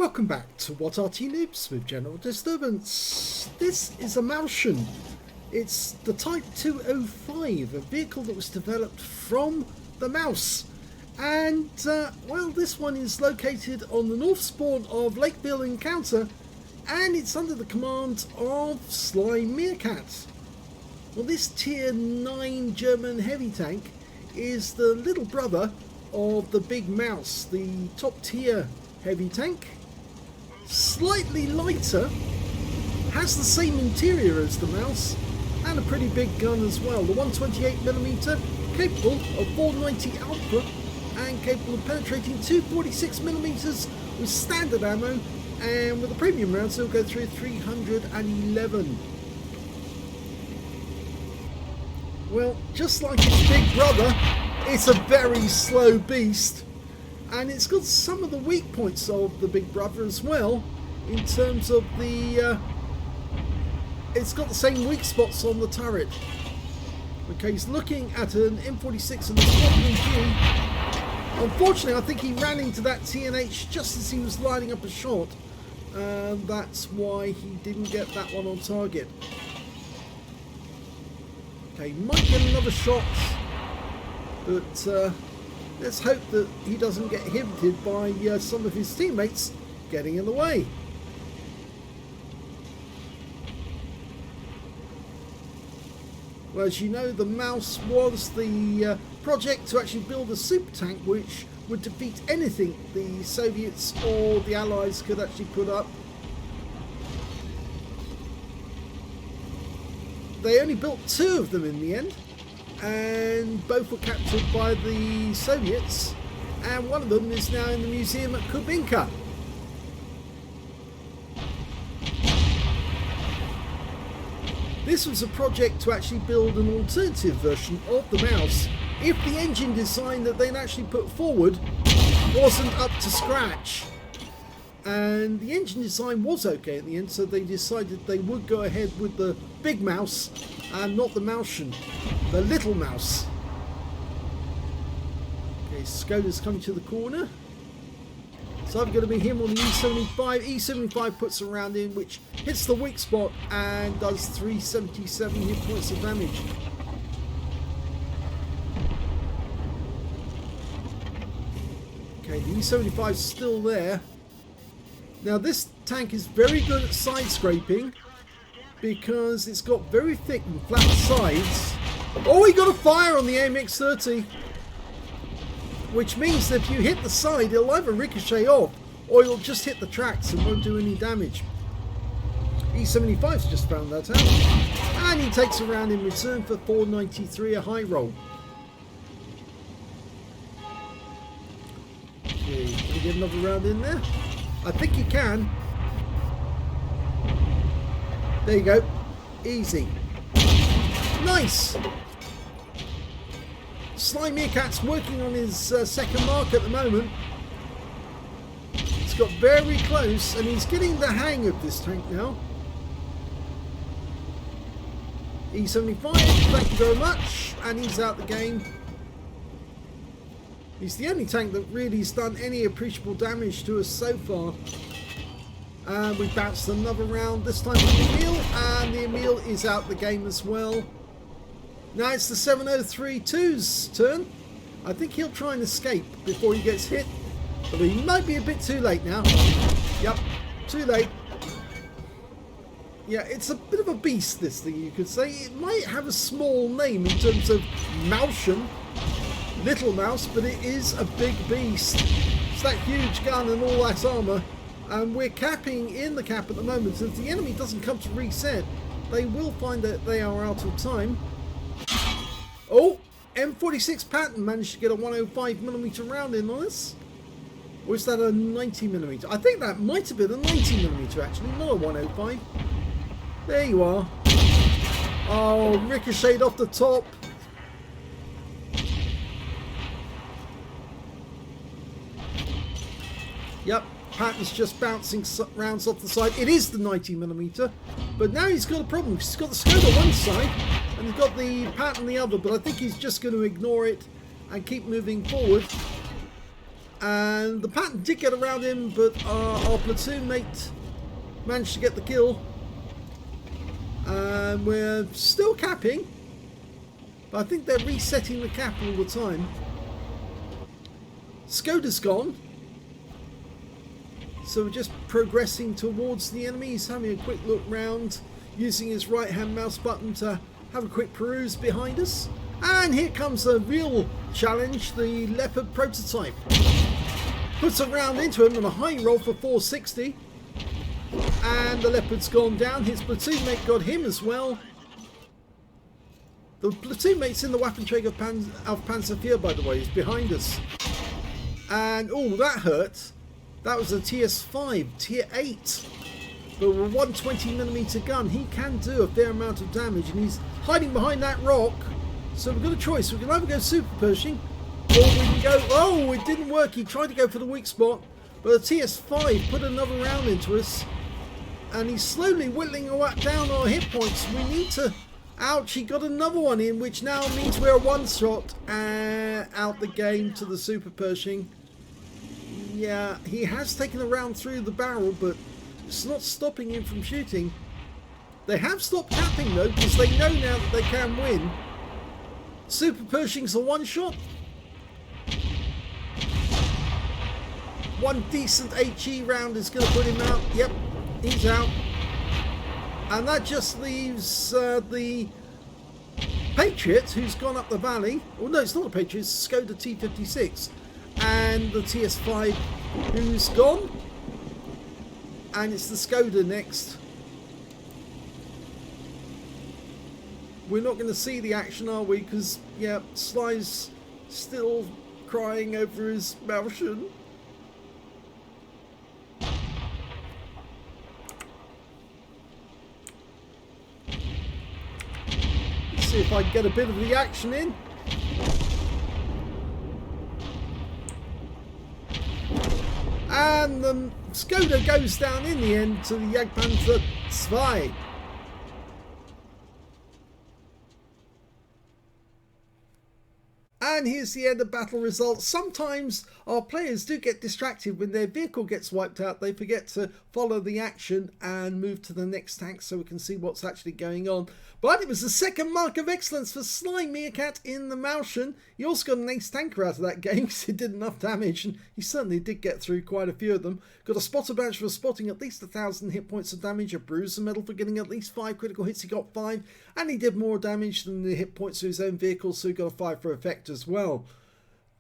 Welcome back to What Arty Noobs with General Disturbance. This is a Mäuschen. It's the Type 205, a vehicle that was developed from the mouse. And, well, this one is located on the north spawn of Lakeville Encounter, and it's under the command of SlyMeerkat. Well, this Tier 9 German heavy tank is the little brother of the big mouse, the top tier heavy tank. Slightly lighter, has the same interior as the mouse, and a pretty big gun as well. The 128mm, capable of 490 output and capable of penetrating 246mm with standard ammo, and with the premium rounds it'll go through 311. Well, just like its big brother, it's a very slow beast. And it's got some of the weak points of the big brother as well, in terms of the it's got the same weak spots on the turret. Okay, he's looking at an M46 and a Scotland G. Unfortunately, I think he ran into that TNH just as he was lining up a shot, and that's why he didn't get that one on target. Okay, might get another shot, but let's hope that he doesn't get inhibited by some of his teammates getting in the way. Well, as you know, the mouse was the project to actually build a super tank which would defeat anything the Soviets or the Allies could actually put up. They only built 2 of them in the end, and both were captured by the Soviets, and one of them is now in the museum at Kubinka. This was a project to actually build an alternative version of the mouse if the engine design that they'd actually put forward wasn't up to scratch. And the engine design was okay in the end, so they decided they would go ahead with the big mouse and not the Mäuschen, the little mouse. Okay, Skoda's coming to the corner. So I'm going to be him on the E75. E75 puts a round in which hits the weak spot and does 377 hit points of damage. Okay, the E75 is still there. Now this tank is very good at side scraping because it's got very thick and flat sides. Oh, he got a fire on the AMX-30, which means that if you hit the side, it'll either ricochet off or it'll just hit the tracks and won't do any damage. E75's just found that out, and he takes a round in return for 493, a high roll. Okay, can we get another round in there? I think you can. There you go. Easy. Nice. SlyMeerkat's working on his second mark at the moment. He's got very close and he's getting the hang of this tank now. E75, thank you very much. And he's out the game. He's the only tank that really has done any appreciable damage to us so far. And we bounced another round, this time with the Emil, and the Emil is out the game as well. Now it's the 703-2's turn. I think he'll try and escape before he gets hit, but he might be a bit too late now. Yep, too late. Yeah, it's a bit of a beast, this thing, you could say. It might have a small name in terms of Mäuschen, little mouse, but it is a big beast. It's that huge gun and all that armour, and we're capping in the cap at the moment. So if the enemy doesn't come to reset, they will find that they are out of time. Oh, M46 Patton managed to get a 105mm round in on us. Or is that a 90mm? I think that might have been a 90mm actually, not a 105. There you are. Oh, ricocheted off the top. Yep, Patton's just bouncing rounds off the side. It is the 90mm, but now he's got a problem. He's got the Skoda one side and he's got the Patton the other, but I think he's just going to ignore it and keep moving forward. And the Patton did get around him, but our platoon mate managed to get the kill. And we're still capping, but I think they're resetting the cap all the time. Skoda's gone, so we're just progressing towards the enemy. He's having a quick look round, using his right hand mouse button to have a quick peruse behind us. And here comes a real challenge, the Leopard prototype. Puts a round into him and a high roll for 460. And the Leopard's gone down. His platoon mate got him as well. The platoon mate's in the Waffenträger auf Panzer IV, by the way, is behind us. And oh, that hurt. That was a TS5, tier 8. But with a 120mm gun, he can do a fair amount of damage, and he's hiding behind that rock. So we've got a choice. We can either go super Pershing, or we can go... Oh, it didn't work. He tried to go for the weak spot, but the TS5 put another round into us, and he's slowly whittling down our hit points. We need to... Ouch, he got another one in, which now means we're one shot out the game to the super Pershing. Yeah, he has taken a round through the barrel, but it's not stopping him from shooting. They have stopped capping though, because they know now that they can win. Super Pershing's a one shot. One decent HE round is going to put him out. Yep, he's out. And that just leaves the Patriot, who's gone up the valley. Oh no, it's not a Patriot, it's Skoda T56. And the TS5, who's gone. And it's the Skoda next. We're not going to see the action, are we? Because, yeah, Sly's still crying over his Mäuschen. Let's see if I can get a bit of the action in. And the Skoda goes down in the end to the Jagdpanzer II. And here's the end of battle results. Sometimes our players do get distracted when their vehicle gets wiped out. They forget to follow the action and move to the next tank so we can see what's actually going on. But it was the second mark of excellence for SlyMeerkat in the Mäuschen. He also got an ace tanker out of that game because he did enough damage, and he certainly did get through quite a few of them. Got a spotter badge for spotting at least 1,000 hit points of damage, a bruiser medal for getting at least 5 critical hits. He got 5, and he did more damage than the hit points of his own vehicle, so he got a 5 for effect as well.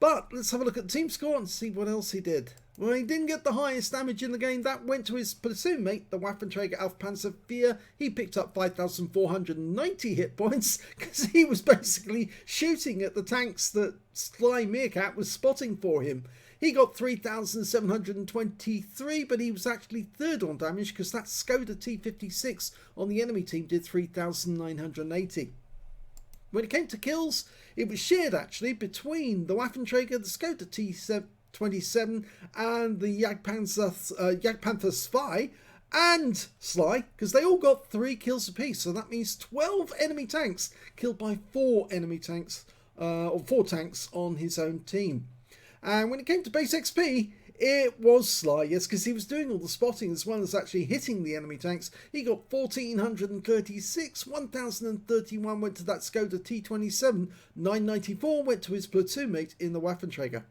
But let's have a look at the team score and see what else he did. Well, he didn't get the highest damage in the game. That went to his platoon mate, the Waffenträger auf Panzer IV. He picked up 5,490 hit points because he was basically shooting at the tanks that SlyMeerkat was spotting for him. He got 3,723, but he was actually third on damage because that Skoda T56 on the enemy team did 3,980. When it came to kills, it was shared actually between the Waffenträger, the Skoda T27 and the Jagdpanther II and Sly, because they all got 3 kills apiece. So that means 12 enemy tanks killed by 4 enemy tanks, or 4 tanks on his own team. And when it came to base XP, it was Sly, yes, because he was doing all the spotting as well as actually hitting the enemy tanks. He got 1,436, 1,031 went to that Skoda T27, 994 went to his platoon mate in the Waffenträger.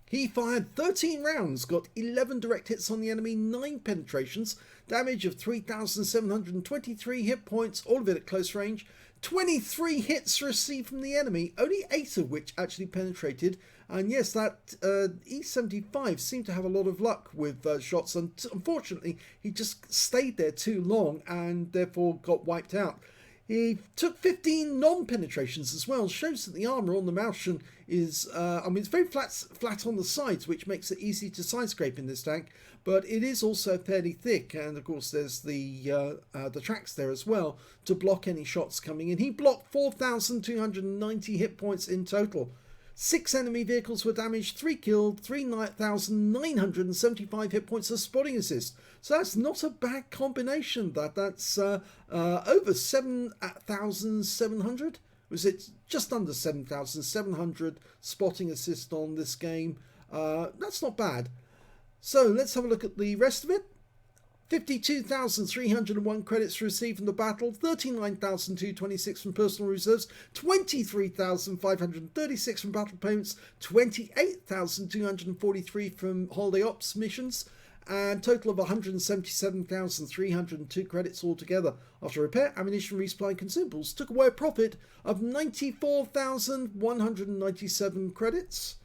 He fired 13 rounds, got 11 direct hits on the enemy, 9 penetrations, damage of 3,723 hit points, all of it at close range, 23 hits received from the enemy, only 8 of which actually penetrated. And yes, that E75 seemed to have a lot of luck with shots, and unfortunately he just stayed there too long and therefore got wiped out. He took 15 non-penetrations as well. Shows that the armour on the Mäuschen is, I mean, it's very flat on the sides, which makes it easy to side scrape in this tank, but it is also fairly thick, and of course there's the tracks there as well to block any shots coming in. He blocked 4,290 hit points in total. 6 enemy vehicles were damaged, 3 killed, 3,975 hit points of spotting assist. So that's not a bad combination. That's over 7,700, was it just under 7,700 spotting assist on this game. That's not bad. So let's have a look at the rest of it. 52,301 credits received from the battle, 39,226 from personal reserves, 23,536 from battle payments, 28,243 from holiday ops missions, and total of 177,302 credits altogether. After repair, ammunition, resupply and consumables took away a profit of 94,197 credits.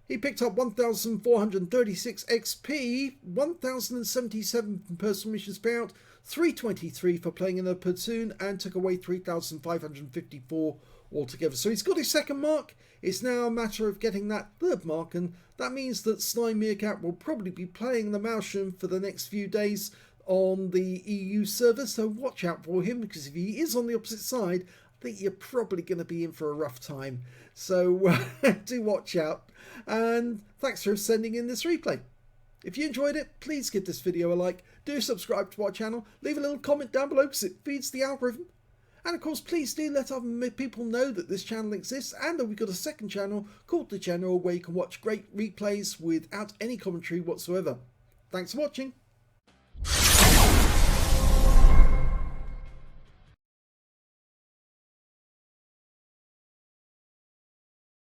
He picked up 1,436 XP, 1,077 from personal missions payout, 323 for playing in a platoon, and took away 3,554 altogether. So he's got his second mark. It's now a matter of getting that third mark, and that means that SlyMeerkat will probably be playing the Mäuschen for the next few days on the EU server, so watch out for him, because if he is on the opposite side, I think you're probably going to be in for a rough time. So do watch out, and thanks for sending in this replay. If you enjoyed it, please give this video a like, do subscribe to our channel, leave a little comment down below because it feeds the algorithm. And of course, please do let other people know that this channel exists and that we've got a second channel called The General, where you can watch great replays without any commentary whatsoever. Thanks for watching.